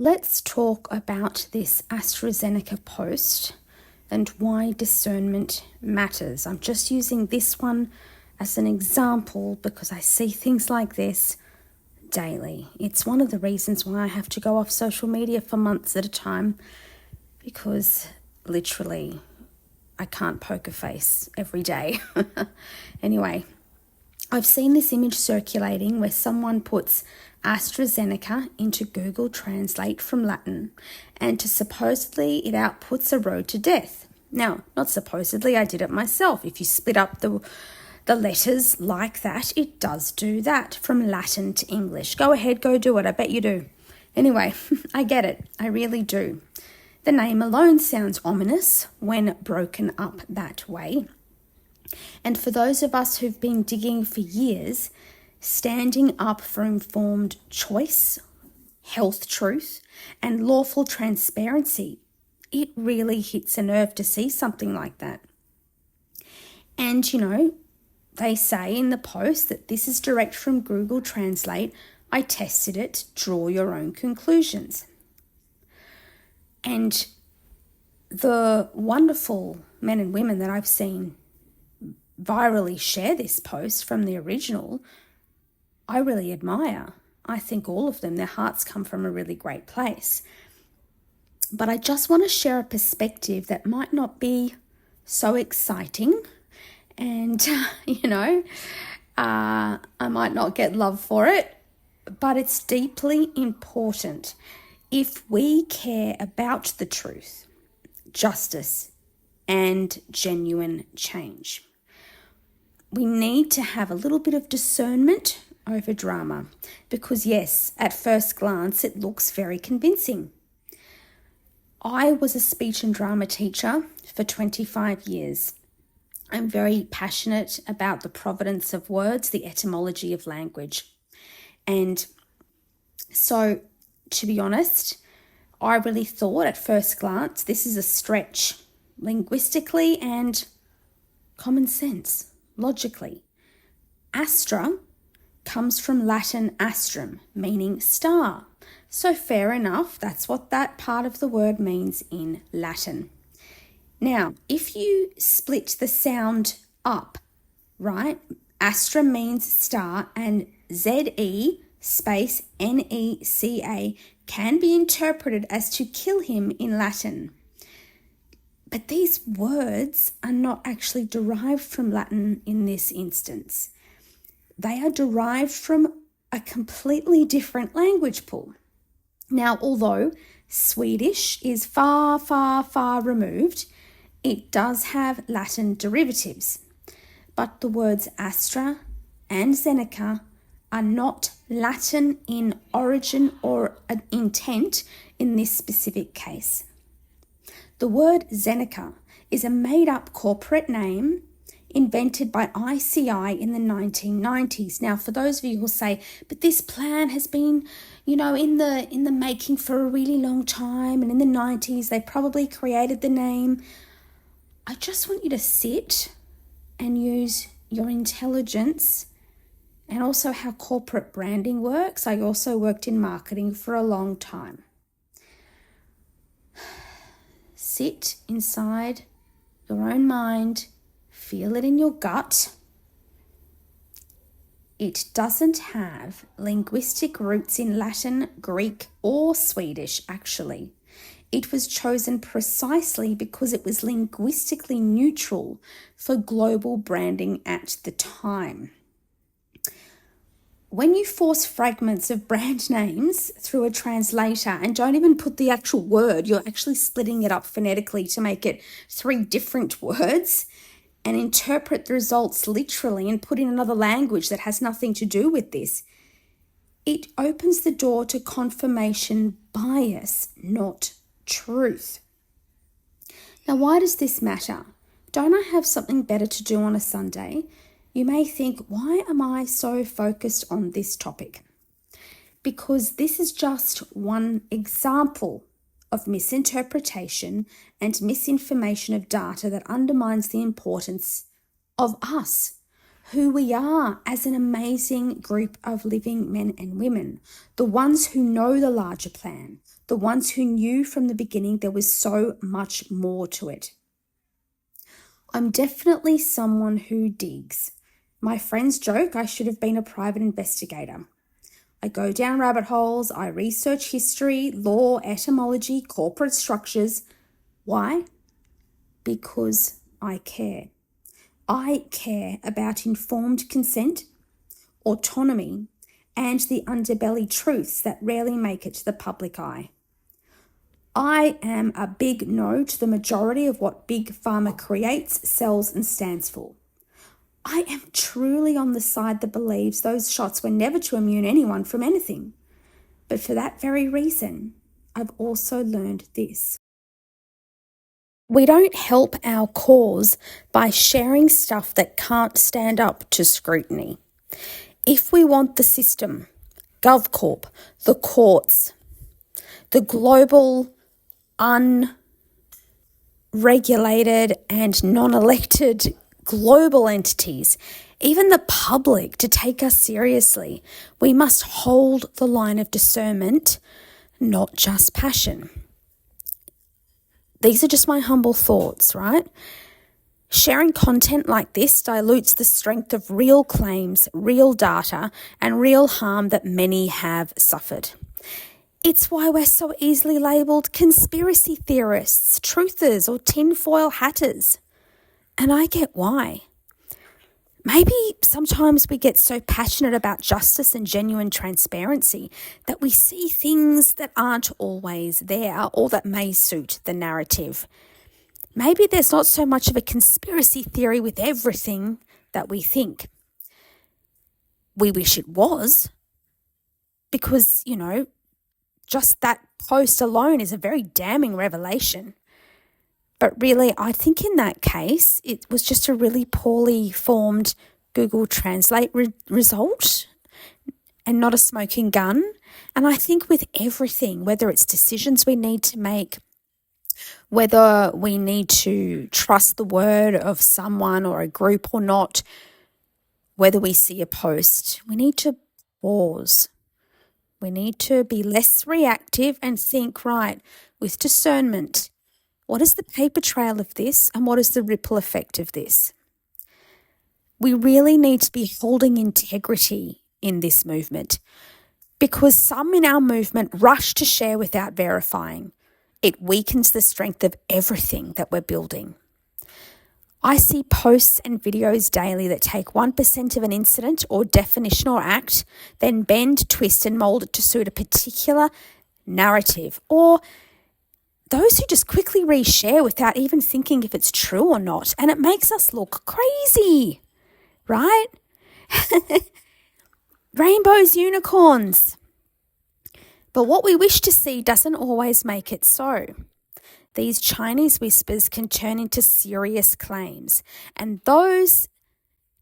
Let's talk about this AstraZeneca post and why discernment matters. I'm just using this one as an example because I see things like this daily. It's one of the reasons why I have to go off social media for months at a time, because literally I can't poker face every day. Anyway, I've seen this image circulating where someone puts AstraZeneca into Google Translate from Latin, and supposedly it outputs a road to death. Now, not supposedly, I did it myself. If you split up the letters like that, it does do that from Latin to English. Go ahead, go do it. I bet you do. Anyway, I get it. I really do. The name alone sounds ominous when broken up that way. And for those of us who've been digging for years, standing up for informed choice, health truth, and lawful transparency, it really hits a nerve to see something like that. And, they say in the post that this is direct from Google Translate. I tested it, draw your own conclusions. And the wonderful men and women that I've seen virally share this post from the original, I really admire. I think all of them, their hearts come from a really great place. But I just want to share a perspective that might not be so exciting, and, I might not get love for it, but it's deeply important if we care about the truth, justice, and genuine change. We need to have a little bit of discernment over drama because, yes, at first glance, it looks very convincing. I was a speech and drama teacher for 25 years. I'm very passionate about the provenance of words, the etymology of language. And so, to be honest, I really thought at first glance this is a stretch linguistically and common sense, logically. Astra comes from Latin astrum, meaning star. So fair enough, that's what that part of the word means in Latin. Now, if you split the sound up, right, Astra means star, and Z-E space N-E-C-A can be interpreted as to kill him in Latin. But these words are not actually derived from Latin in this instance. They are derived from a completely different language pool. Now, although Swedish is far, far, far removed, it does have Latin derivatives. But the words Astra and Zeneca are not Latin in origin or intent in this specific case. The word Zeneca is a made-up corporate name invented by ICI in the 1990s. Now, for those of you who say, but this plan has been, in the making for a really long time, and in the 90s they probably created the name. I just want you to sit and use your intelligence and also how corporate branding works. I also worked in marketing for a long time. Sit inside your own mind, feel it in your gut. It doesn't have linguistic roots in Latin, Greek, or Swedish, actually. It was chosen precisely because it was linguistically neutral for global branding at the time. When you force fragments of brand names through a translator and don't even put the actual word, you're actually splitting it up phonetically to make it 3 different words, and interpret the results literally and put in another language that has nothing to do with this, it opens the door to confirmation bias, not truth. Now, why does this matter? Don't I have something better to do on a Sunday? You may think, why am I so focused on this topic? Because this is just one example of misinterpretation and misinformation of data that undermines the importance of us, who we are as an amazing group of living men and women, the ones who know the larger plan, the ones who knew from the beginning there was so much more to it. I'm definitely someone who digs. My friends joke I should have been a private investigator. I go down rabbit holes, I research history, law, etymology, corporate structures. Why? Because I care. I care about informed consent, autonomy, and the underbelly truths that rarely make it to the public eye. I am a big no to the majority of what Big Pharma creates, sells, and stands for. I am truly on the side that believes those shots were never to immune anyone from anything. But for that very reason, I've also learned this. We don't help our cause by sharing stuff that can't stand up to scrutiny. If we want the system, GovCorp, the courts, the global unregulated and non-elected global entities, even the public, to take us seriously, we must hold the line of discernment, not just passion. These are just my humble thoughts, right? Sharing content like this dilutes the strength of real claims, real data, and real harm that many have suffered. It's why we're so easily labelled conspiracy theorists, truthers, or tinfoil hatters. And I get why. Maybe sometimes we get so passionate about justice and genuine transparency that we see things that aren't always there or that may suit the narrative. Maybe there's not so much of a conspiracy theory with everything that we think. We wish it was, because, just that post alone is a very damning revelation. But really, I think in that case, it was just a really poorly formed Google Translate result and not a smoking gun. And I think with everything, whether it's decisions we need to make, whether we need to trust the word of someone or a group or not, whether we see a post, we need to pause. We need to be less reactive and think, right, with discernment, what is the paper trail of this and what is the ripple effect of this? We really need to be holding integrity in this movement, because some in our movement rush to share without verifying. It weakens the strength of everything that we're building. I see posts and videos daily that take 1% of an incident or definition or act, then bend, twist and mould it to suit a particular narrative, or those who just quickly reshare without even thinking if it's true or not. And it makes us look crazy, right? Rainbows, unicorns. But what we wish to see doesn't always make it so. These Chinese whispers can turn into serious claims, and those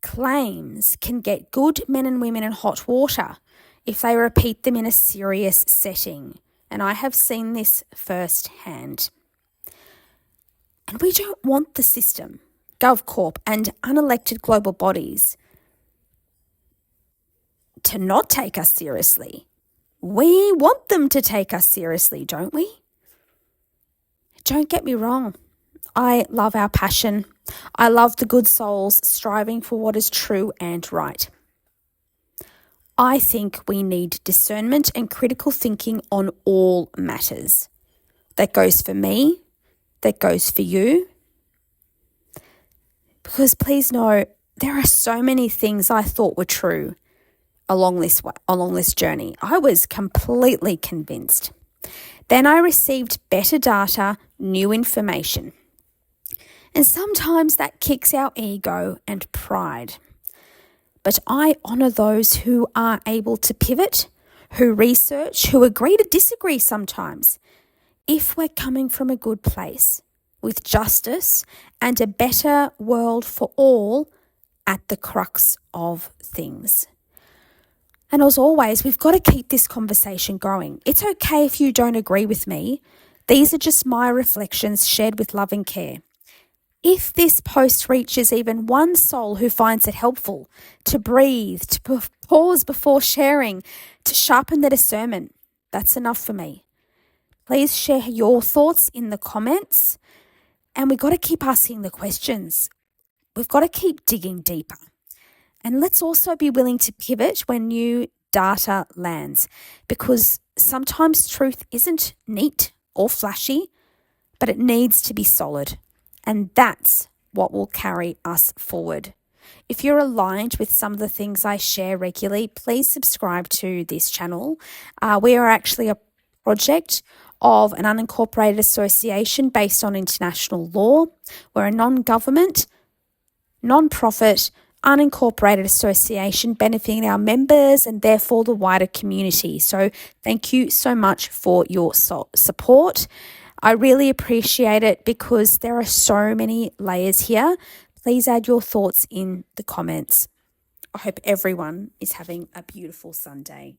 claims can get good men and women in hot water if they repeat them in a serious setting. And I have seen this firsthand. And we don't want the system, GovCorp, and unelected global bodies to not take us seriously. We want them to take us seriously, don't we? Don't get me wrong. I love our passion. I love the good souls striving for what is true and right. I think we need discernment and critical thinking on all matters. That goes for me, that goes for you. Because please know, there are so many things I thought were true along this journey. I was completely convinced. Then I received better data, new information. And sometimes that kicks our ego and pride. But I honour those who are able to pivot, who research, who agree to disagree sometimes, if we're coming from a good place, with justice and a better world for all at the crux of things. And as always, we've got to keep this conversation going. It's okay if you don't agree with me. These are just my reflections shared with love and care. If this post reaches even one soul who finds it helpful to breathe, to pause before sharing, to sharpen their discernment, that's enough for me. Please share your thoughts in the comments. And we've got to keep asking the questions. We've got to keep digging deeper. And let's also be willing to pivot when new data lands, because sometimes truth isn't neat or flashy, but it needs to be solid. And that's what will carry us forward. If you're aligned with some of the things I share regularly, please subscribe to this channel. We are actually a project of an unincorporated association based on international law. We're a non-government, non-profit, unincorporated association benefiting our members and therefore the wider community. So thank you so much for your support. I really appreciate it because there are so many layers here. Please add your thoughts in the comments. I hope everyone is having a beautiful Sunday.